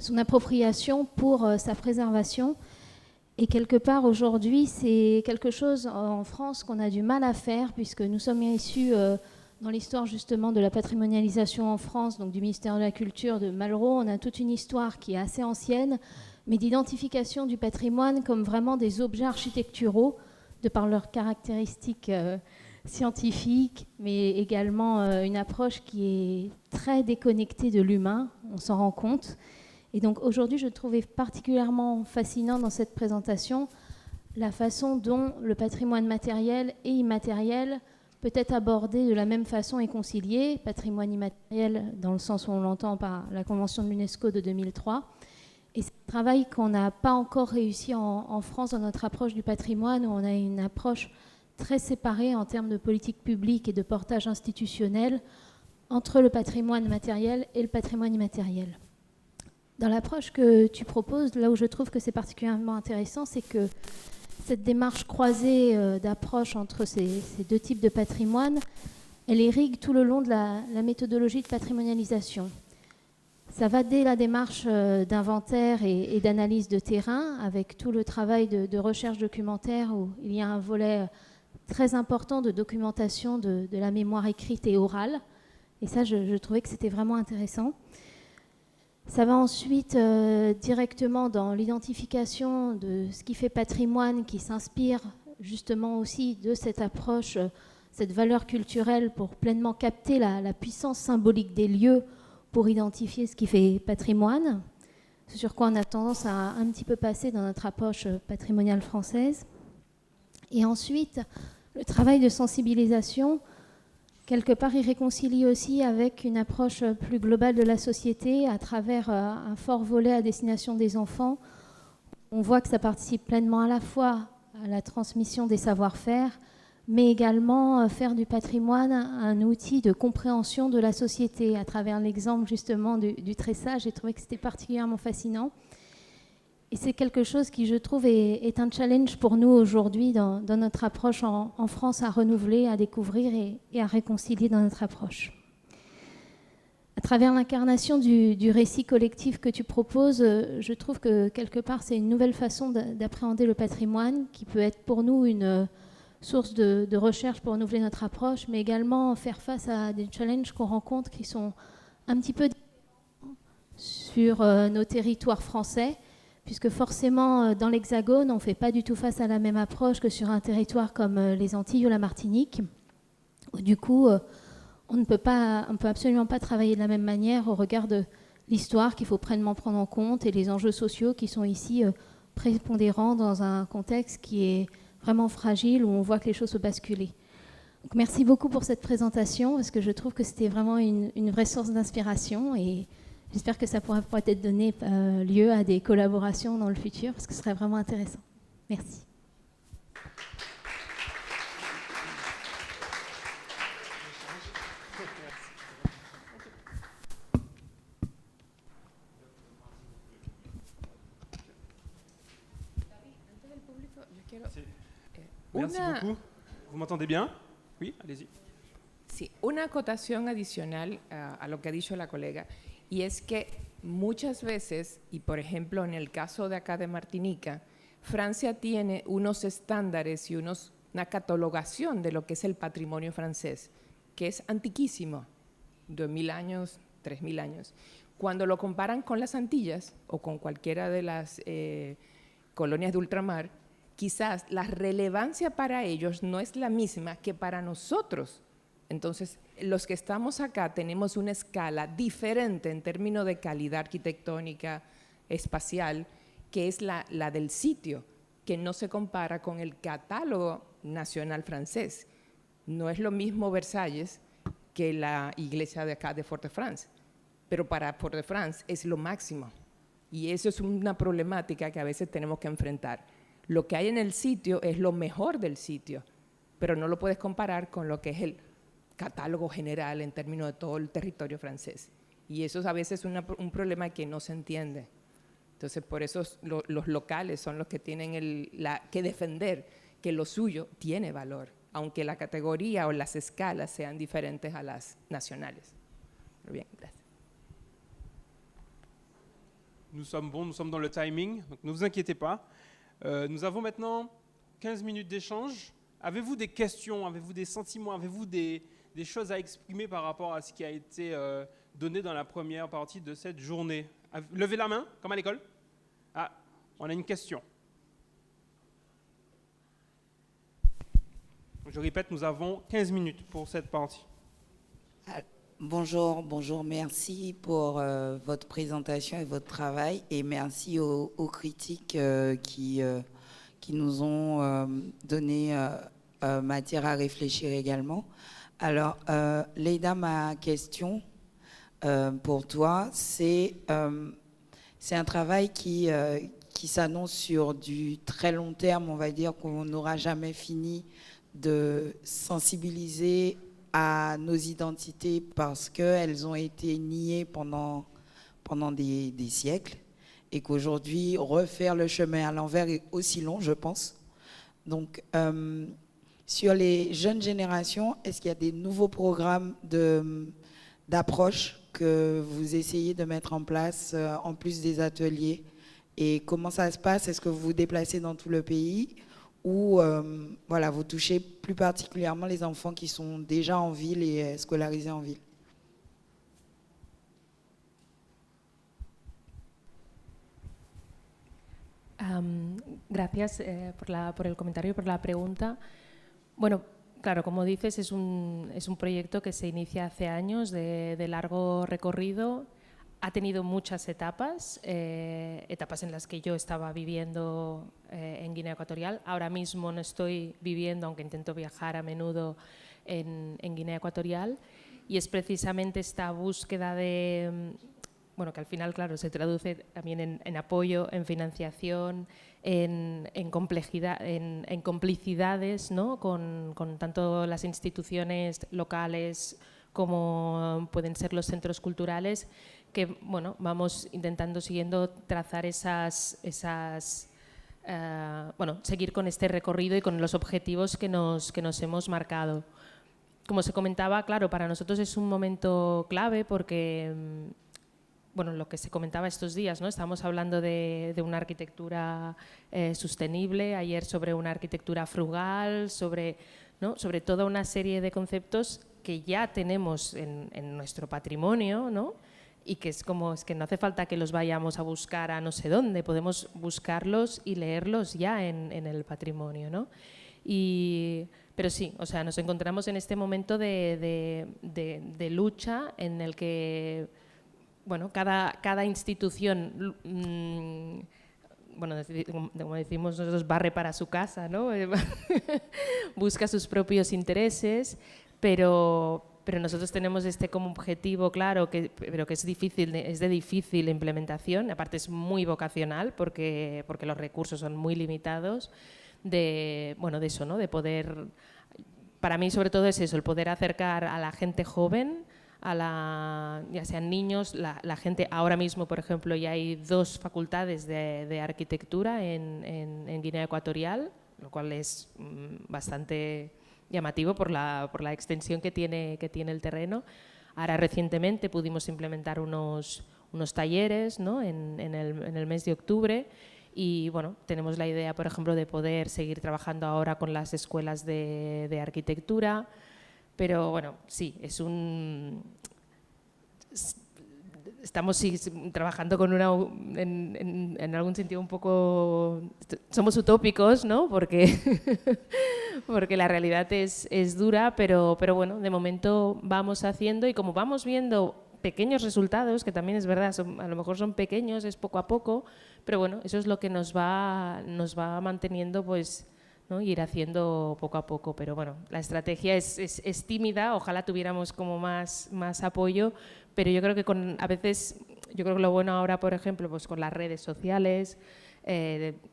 son appropriation pour sa préservation. Et quelque part aujourd'hui, c'est quelque chose en France qu'on a du mal à faire, puisque nous sommes issus dans l'histoire justement de la patrimonialisation en France, donc du ministère de la Culture de Malraux. On a toute une histoire qui est assez ancienne, mais d'identification du patrimoine comme vraiment des objets architecturaux, de par leurs caractéristiques scientifiques, mais également une approche qui est très déconnectée de l'humain, on s'en rend compte. Et donc aujourd'hui, je trouvais particulièrement fascinant dans cette présentation la façon dont le patrimoine matériel et immatériel peut être abordé de la même façon et concilié, patrimoine immatériel dans le sens où on l'entend par la Convention de l'UNESCO de 2003. Et c'est un travail qu'on n'a pas encore réussi en France dans notre approche du patrimoine, où on a une approche très séparée en termes de politique publique et de portage institutionnel entre le patrimoine matériel et le patrimoine immatériel. Dans l'approche que tu proposes, là où je trouve que c'est particulièrement intéressant, c'est que cette démarche croisée d'approche entre ces deux types de patrimoine, elle irrigue tout le long de la méthodologie de patrimonialisation. Ça va dès la démarche d'inventaire et d'analyse de terrain, avec tout le travail de recherche documentaire où il y a un volet très important de documentation de la mémoire écrite et orale. Et ça, je trouvais que c'était vraiment intéressant. Ça va ensuite directement dans l'identification de ce qui fait patrimoine, qui s'inspire justement aussi de cette approche, cette valeur culturelle pour pleinement capter la puissance symbolique des lieux pour identifier ce qui fait patrimoine, ce sur quoi on a tendance à un petit peu passer dans notre approche patrimoniale française. Et ensuite, le travail de sensibilisation, quelque part, il réconcilie aussi avec une approche plus globale de la société à travers un fort volet à destination des enfants. On voit que ça participe pleinement à la fois à la transmission des savoir-faire, mais également faire du patrimoine un outil de compréhension de la société. À travers l'exemple justement du tressage, j'ai trouvé que c'était particulièrement fascinant. Et c'est quelque chose qui, je trouve, est un challenge pour nous aujourd'hui dans notre approche en France à renouveler, à découvrir et à réconcilier dans notre approche. À travers l'incarnation du récit collectif que tu proposes, je trouve que quelque part c'est une nouvelle façon d'appréhender le patrimoine qui peut être pour nous une source de recherche pour renouveler notre approche, mais également faire face à des challenges qu'on rencontre qui sont un petit peu différents sur nos territoires français, puisque forcément dans l'Hexagone, on ne fait pas du tout face à la même approche que sur un territoire comme les Antilles ou la Martinique. Du coup, on ne peut absolument pas travailler de la même manière au regard de l'histoire qu'il faut pleinement prendre en compte et les enjeux sociaux qui sont ici prépondérants dans un contexte qui est vraiment fragile, où on voit que les choses se basculer. Donc, merci beaucoup pour cette présentation, parce que je trouve que c'était vraiment une vraie source d'inspiration et j'espère que ça pourra peut-être donner lieu à des collaborations dans le futur, parce que ce serait vraiment intéressant. Merci. Merci beaucoup. ¿Vous m'entendez bien? Oui, allez-y. Sí, una acotación adicional a lo que ha dicho la colega, y es que muchas veces, y por ejemplo en el caso de acá de Martinica, Francia tiene unos estándares y una catalogación de lo que es el patrimonio francés, que es antiquísimo, 2000 años, 3000 años. Cuando lo comparan con las Antillas o con cualquiera de las colonias de ultramar, quizás la relevancia para ellos no es la misma que para nosotros. Entonces, los que estamos acá tenemos una escala diferente en términos de calidad arquitectónica, espacial, que es la del sitio, que no se compara con el catálogo nacional francés. No es lo mismo Versalles que la iglesia de acá de Fort-de-France, pero para Fort-de-France es lo máximo. Y eso es una problemática que a veces tenemos que enfrentar. Lo que hay en el sitio es lo mejor del sitio, pero no lo puedes comparar con lo que es el catálogo general en términos de todo el territorio francés. Y eso es a veces un problema que no se entiende. Entonces, por eso los locales son los que tienen que defender que lo suyo tiene valor, aunque la categoría o las escalas sean diferentes a las nacionales. Pero bien, gracias. Nous sommes bons, nous sommes dans le timing, donc ne vous inquiétez pas. Nous avons maintenant 15 minutes d'échange. Avez-vous des questions, avez-vous des sentiments, avez-vous des choses à exprimer par rapport à ce qui a été donné dans la première partie de cette journée? Levez la main, comme à l'école. Ah, on a une question. Je répète, nous avons 15 minutes pour cette partie. Bonjour, merci pour votre présentation et votre travail et merci aux critiques qui nous ont donné matière à réfléchir également. Alors, Leïda, ma question pour toi, c'est un travail qui s'annonce sur du très long terme, on va dire qu'on n'aura jamais fini de sensibiliser à nos identités parce qu'elles ont été niées pendant pendant des siècles et qu'aujourd'hui, refaire le chemin à l'envers est aussi long, je pense. Donc, sur les jeunes générations, est-ce qu'il y a des nouveaux programmes d'approche que vous essayez de mettre en place, en plus des ateliers? Et comment ça se passe? Est-ce que vous vous déplacez dans tout le pays ou voilà, vous touchez plus particulièrement les enfants qui sont déjà en ville et scolarisés en ville? Gracias por el comentario y por la pregunta. Bueno, claro, como dices, es un proyecto que se inicia hace años de largo recorrido. Ha tenido muchas etapas, etapas en las que yo estaba viviendo en Guinea Ecuatorial. Ahora mismo no estoy viviendo, aunque intento viajar a menudo en Guinea Ecuatorial. Y es precisamente esta búsqueda de, bueno, que al final, claro, se traduce también en apoyo, en financiación, en complejidad, en complicidades, ¿no? con tanto las instituciones locales como pueden ser los centros culturales, que bueno, vamos intentando, siguiendo, trazar bueno, seguir con este recorrido y con los objetivos que nos hemos marcado. Como se comentaba, claro, para nosotros es un momento clave porque, bueno, lo que se comentaba estos días, ¿no? Estamos hablando de una arquitectura sostenible, ayer sobre una arquitectura frugal, sobre toda una serie de conceptos que ya tenemos en nuestro patrimonio, ¿no? Y que es que no hace falta que los vayamos a buscar a no sé dónde, podemos buscarlos y leerlos ya en el patrimonio, ¿no? Pero sí, o sea, nos encontramos en este momento de lucha en el que, bueno, cada institución, bueno, como decimos nosotros, barre para su casa, ¿no? Busca sus propios intereses, pero nosotros tenemos como objetivo claro, pero que es de difícil implementación, aparte es muy vocacional porque los recursos son muy limitados, de eso, ¿no? De poder, para mí sobre todo es eso, el poder acercar a la gente joven, ya sean niños, la gente, ahora mismo por ejemplo ya hay 2 facultades de arquitectura en Guinea Ecuatorial, lo cual es bastante llamativo por la extensión que tiene el terreno. Ahora recientemente pudimos implementar unos talleres, ¿no? en el mes de octubre y bueno, tenemos la idea, por ejemplo, de poder seguir trabajando ahora con las escuelas de arquitectura, pero bueno, sí, estamos trabajando con en algún sentido un poco, somos utópicos, ¿no? Porque la realidad es dura, pero bueno, de momento vamos haciendo y como vamos viendo pequeños resultados, que también es verdad, a lo mejor son pequeños, es poco a poco, pero bueno, eso es lo que nos va manteniendo, pues, ¿no? Ir haciendo poco a poco, pero bueno, la estrategia es tímida, ojalá tuviéramos como más apoyo, pero yo creo que a veces, yo creo que lo bueno ahora, por ejemplo, pues con las redes sociales,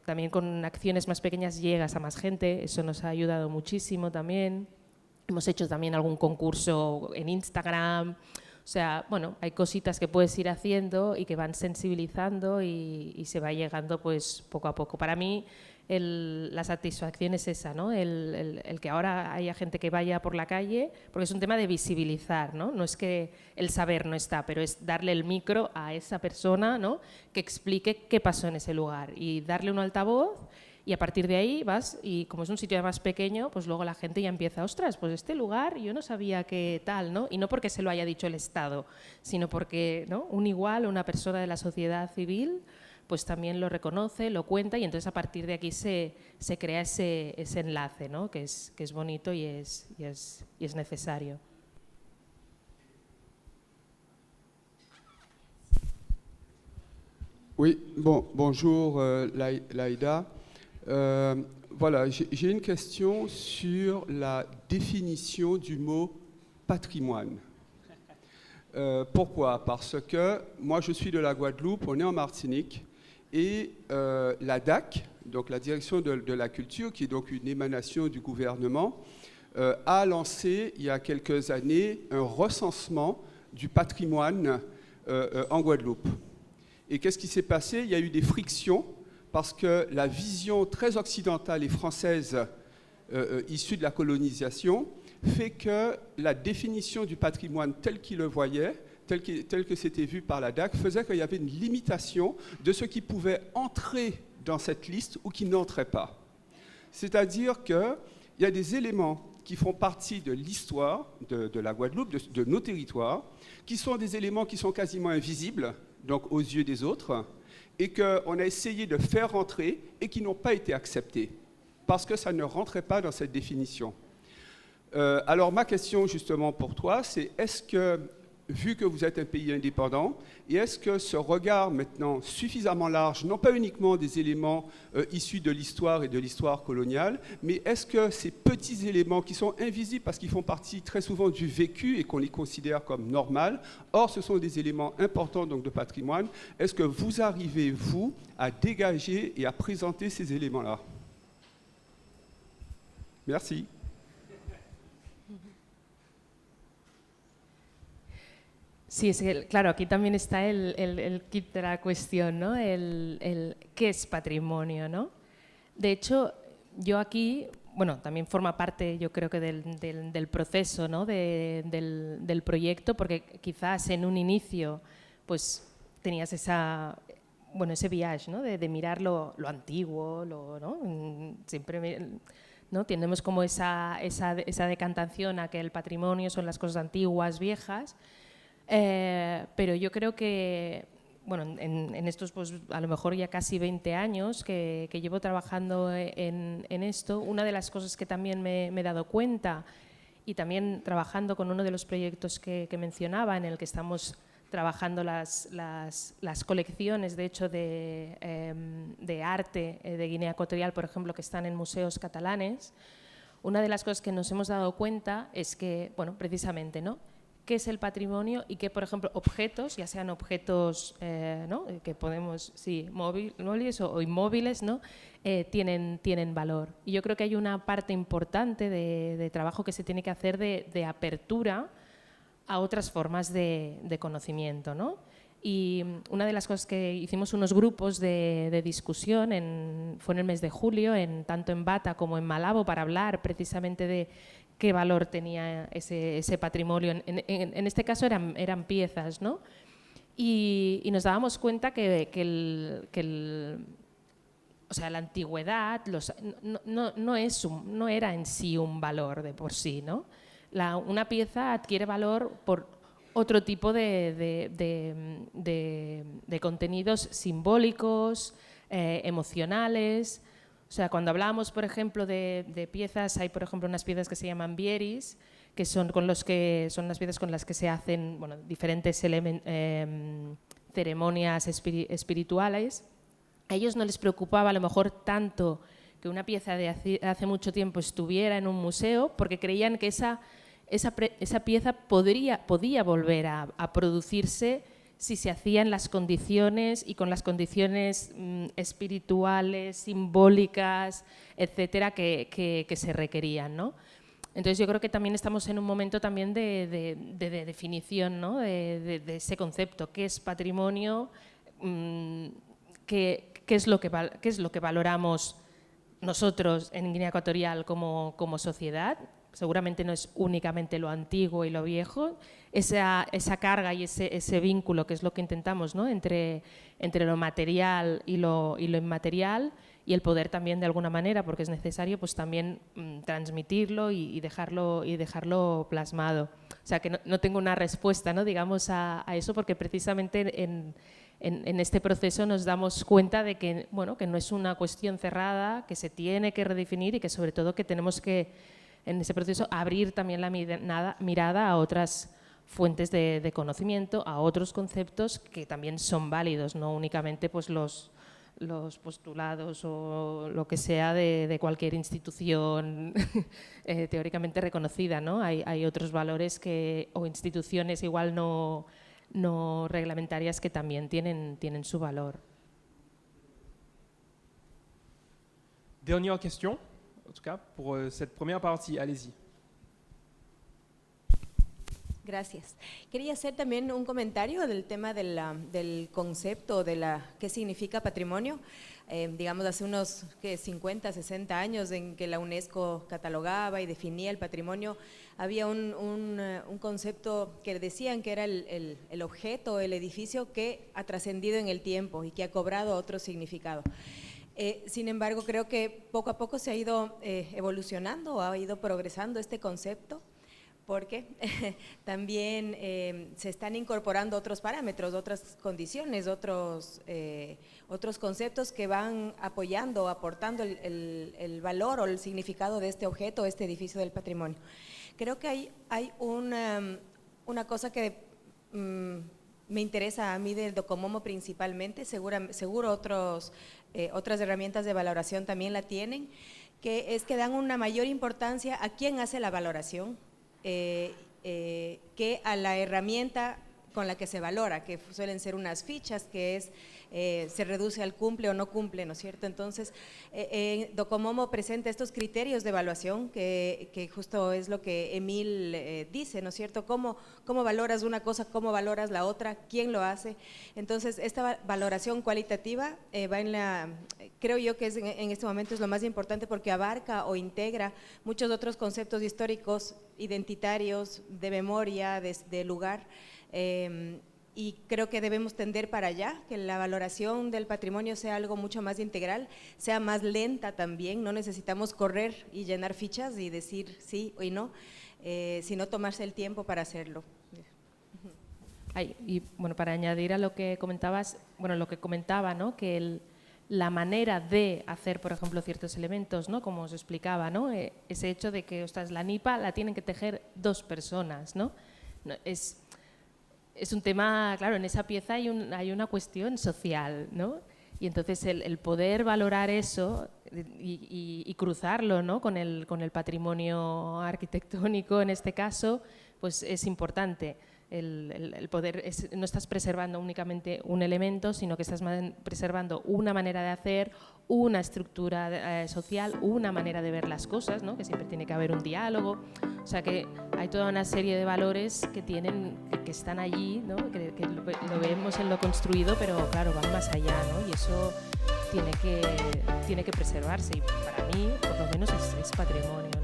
también con acciones más pequeñas llegas a más gente, eso nos ha ayudado muchísimo también. Hemos hecho también algún concurso en Instagram, o sea, bueno, hay cositas que puedes ir haciendo y que van sensibilizando y se va llegando pues poco a poco. Para mí la satisfacción es esa, ¿no? El que ahora haya gente que vaya por la calle, porque es un tema de visibilizar, ¿no? No es que el saber no está, pero es darle el micro a esa persona, ¿no? Que explique qué pasó en ese lugar y darle un altavoz y a partir de ahí vas y como es un sitio más pequeño, pues luego la gente ya empieza, ostras, pues este lugar yo no sabía que tal, ¿no? Y no porque se lo haya dicho el Estado, sino porque, ¿no? Un igual, una persona de la sociedad civil, pues también lo reconoce, lo cuenta y entonces a partir de aquí se crea ese enlace, ¿no? que es bonito y es necesario. Oui, bonjour Laïda. Voilà, j'ai une question sur la définition du mot patrimoine. Pourquoi? Parce que moi je suis de la Guadeloupe, on est en Martinique, et la DAC, donc la Direction de la Culture, qui est donc une émanation du gouvernement, a lancé il y a quelques années un recensement du patrimoine en Guadeloupe. Et qu'est-ce qui s'est passé? Il y a eu des frictions parce que la vision très occidentale et française issue de la colonisation fait que la définition du patrimoine tel qu'il le voyait, tel que c'était vu par la DAC, faisait qu'il y avait une limitation de ce qui pouvait entrer dans cette liste ou qui n'entrait pas. C'est-à-dire qu'il y a des éléments qui font partie de l'histoire de la Guadeloupe, de nos territoires, qui sont des éléments qui sont quasiment invisibles, donc aux yeux des autres, et qu'on a essayé de faire rentrer et qui n'ont pas été acceptés, parce que ça ne rentrait pas dans cette définition. Alors ma question justement pour toi, c'est est-ce que, vu que vous êtes un pays indépendant, et est-ce que ce regard maintenant suffisamment large, non pas uniquement des éléments issus de l'histoire et de l'histoire coloniale, mais est-ce que ces petits éléments qui sont invisibles parce qu'ils font partie très souvent du vécu et qu'on les considère comme normal, or ce sont des éléments importants donc de patrimoine, est-ce que vous arrivez, vous, à dégager et à présenter ces éléments-là? Merci. Sí, es que, claro, aquí también está el kit de la cuestión, ¿no? ¿Qué es patrimonio, ¿no? De hecho, yo aquí, bueno, también forma parte, yo creo que del proceso, ¿no? del proyecto, porque quizás en un inicio, pues tenías ese viaje, ¿no? De mirar lo antiguo, ¿no? Siempre ¿no? Tenemos como esa decantación a que el patrimonio son las cosas antiguas, viejas. Pero yo creo que, bueno, en estos, pues, a lo mejor ya casi 20 años que llevo trabajando en esto, una de las cosas que también me he dado cuenta, y también trabajando con uno de los proyectos que mencionaba, en el que estamos trabajando las colecciones, de hecho, de arte de Guinea Ecuatorial, por ejemplo, que están en museos catalanes, una de las cosas que nos hemos dado cuenta es que, bueno, precisamente, ¿no? ¿Qué es el patrimonio? Y que, por ejemplo, objetos, ya sean objetos ¿no? que podemos, sí, móviles o inmóviles, ¿no? tienen valor. Y yo creo que hay una parte importante de trabajo que se tiene que hacer de apertura a otras formas de conocimiento, ¿no? Y una de las cosas que hicimos unos grupos de discusión, fue en el mes de julio, tanto en Bata como en Malabo, para hablar precisamente de qué valor tenía ese patrimonio. En este caso eran piezas, ¿no? Y nos dábamos cuenta que o sea, la antigüedad no era en sí un valor de por sí, ¿no? Una pieza adquiere valor por otro tipo de contenidos simbólicos, emocionales. O sea, cuando hablábamos, por ejemplo, de piezas, hay, por ejemplo, unas piezas que se llaman bieris, que son las piezas con las que se hacen, bueno, diferentes ceremonias espirituales. A ellos no les preocupaba a lo mejor tanto que una pieza de hace mucho tiempo estuviera en un museo, porque creían que esa pieza podía volver a producirse si se hacían las condiciones y con las condiciones espirituales, simbólicas, etcétera, que se requerían, ¿no? Entonces yo creo que también estamos en un momento también de definición, ¿no? de ese concepto, qué es patrimonio, qué es lo que valoramos nosotros en Guinea Ecuatorial como sociedad. Seguramente no es únicamente lo antiguo y lo viejo, esa carga y ese vínculo, que es lo que intentamos, ¿no? entre lo material y lo inmaterial, y el poder también de alguna manera, porque es necesario, pues también transmitirlo y dejarlo plasmado. O sea, que no tengo una respuesta, ¿no? digamos, a eso, porque precisamente en este proceso nos damos cuenta de que, bueno, que no es una cuestión cerrada, que se tiene que redefinir y que sobre todo que tenemos que en ese proceso abrir también la mirada a otras fuentes de conocimiento, a otros conceptos que también son válidos, no únicamente pues los postulados o lo que sea de cualquier institución teóricamente reconocida, ¿no? Hay otros valores o instituciones igual no reglamentarias que también tienen su valor. Dernière question, en tout cas, pour cette première partie. Allez-y. Gracias. Quería hacer también un comentario del tema del concepto de qué significa patrimonio. Digamos, hace unos 50, 60 años en que la UNESCO catalogaba y definía el patrimonio, había un concepto que decían que era el objeto, el edificio que ha trascendido en el tiempo y que ha cobrado otro significado. Sin embargo, creo que poco a poco se ha ido evolucionando, ha ido progresando este concepto, porque también se están incorporando otros parámetros, otras condiciones, otros conceptos que van apoyando, aportando el valor o el significado de este objeto, este edificio del patrimonio. Creo que hay una cosa que me interesa a mí del Docomomo principalmente, seguro otras herramientas de valoración también la tienen, que es que dan una mayor importancia a quién hace la valoración, que a la herramienta con la que se valora, que suelen ser unas fichas, que se reduce al cumple o no cumple, ¿no es cierto? Entonces, Docomomo presenta estos criterios de evaluación, que justo es lo que Emil dice, ¿no es cierto? ¿Cómo valoras una cosa, cómo valoras la otra, quién lo hace? Entonces, esta valoración cualitativa va creo yo que en este momento es lo más importante, porque abarca o integra muchos otros conceptos históricos, identitarios, de memoria, de lugar, y creo que debemos tender para allá, que la valoración del patrimonio sea algo mucho más integral, sea más lenta también, no necesitamos correr y llenar fichas y decir sí y no, sino tomarse el tiempo para hacerlo. Y bueno, para añadir a lo que comentabas, lo que comentaba, ¿no? Que la manera de hacer, por ejemplo, ciertos elementos, ¿no? Como os explicaba, ¿no? Ese hecho de que, ostras, la nipa la tienen que tejer 2 personas, ¿no? Es un tema, claro, en esa pieza hay una cuestión social, ¿no? Y entonces el poder valorar eso y cruzarlo, ¿no? con el patrimonio arquitectónico, en este caso, pues es importante. El poder, no estás preservando únicamente un elemento, sino que estás preservando una manera de hacer, una estructura social, una manera de ver las cosas, ¿no? Que siempre tiene que haber un diálogo. O sea que hay toda una serie de valores que están allí, ¿no? Que lo vemos en lo construido, pero claro, van más allá, ¿no? Y eso tiene que preservarse, y para mí, por lo menos, es patrimonio.